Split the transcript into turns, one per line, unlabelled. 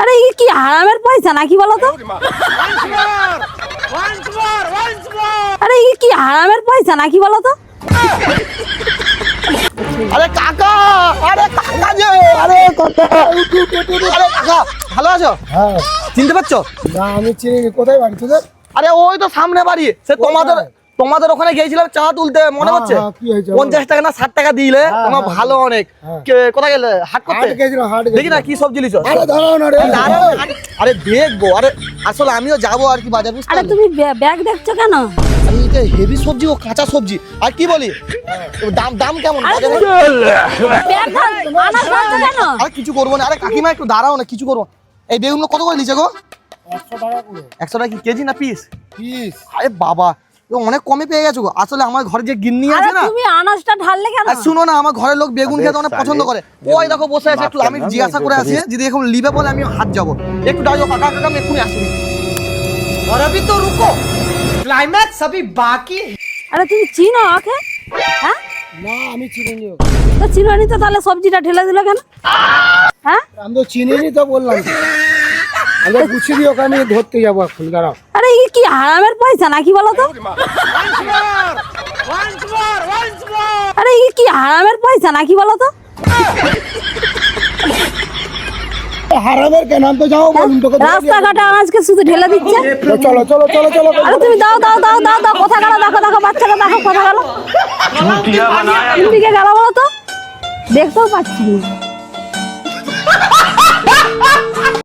আরে এই কি হারামের পয়সা নাকি বলো তো? আরে এই কি হারামের পয়সা নাকি বলো তো?
আরে কাকা, আরে কাকা যে, আরে কাকা, আরে কাকা, ভালো আছো?
হ্যাঁ।
চিনতে পারছো?
না আমি চিনি। কোথায় বাড়ি তোদের?
আরে ওই তো সামনে বাড়ি। সে তোমাদের ওখানে গিয়েছিলাম চা তুলতে, মনে পড়ছে?
হ্যাঁ, কি হয়েছে?
50 টাকা না 60 টাকা দিলে, তোমার ভালো অনেক।
হ্যাঁ।
কোথায় গেলে? হাট করতে?
হাট গেছিলাম, হাট
দেখি না কি সবজি লিছো।
আরে দাঁড়াও না রে।
আরে দেখবো, আরে আসলে আমিও যাবো আর কি বাজার, বুঝতে
আরে
পারলে?
তুমি ব্যাগ দেখছো কেন?
আরে এটা হেভি সবজি, ও কাঁচা সবজি। আর কি বলি, দাম কেমন
আরে
বাজারে?
ব্যাগ আনাজ ধরছো কেন?
আরে কিছু করবো না। আরে কাকিমা একটু দাঁড়াও না, কিছু করবো। এই বেগুনগুলো কত করে নিচে গো?
100 টাকা করে
100 টাকা কি কেজি না পিস?
পিস।
আরে বাবা, এ অনেক কমে পেয়ে গেছো গো। আসলে আমার ঘরে যে গিন্নি
আরে
আছে না,
তুমি আনাজটা ঢাললে কেন?
আর শুনো না, আমার ঘরের লোক বেগুন খেতে অনেক পছন্দ করে। ওই দেখো বসে আছে, একটু আমি জিজ্ঞাসা করে আসি, যদি এখন লিবে বলে আমি হাত যাবো। একটু দাঁড়িয়ে কাকা কাকা, আমি এক্ষুনি আসি।
और अभी तो रुको, क्लाइमैक्स अभी बाकी है।
আরে তুমি চিনো ওকে? হ্যাঁ,
না আমি চিনি নি।
তো চিনোনি তো তাহলে সবজিটা ঢেলে দিল কেন? হ্যাঁ,
আমি তো চিনিনি তো বললাম তো। আমি গুছিয়ে দিয়ে ওখানে ধরতে যাবো এখন, দাঁড়াও।
আরে এই কি হারামের পয়সা নাকি বলো তো? আরে এই কি হারামের পয়সা নাকি বলো তো?
হারামের কেন? আমি তো যাও বলুন তোকে।
রাস্তাঘাটে আনাজকে শুধু ঢেলে দিচ্ছে।
চলো চলো চলো চলো।
আরে তুমি দাও দাও দাও দাও দাও, কোথা গেল? দেখো দেখো, বাচ্চাটা দেখো কোথা গেল? কোন দিকে গেল বলো তো? দেখতেও পাচ্ছি না।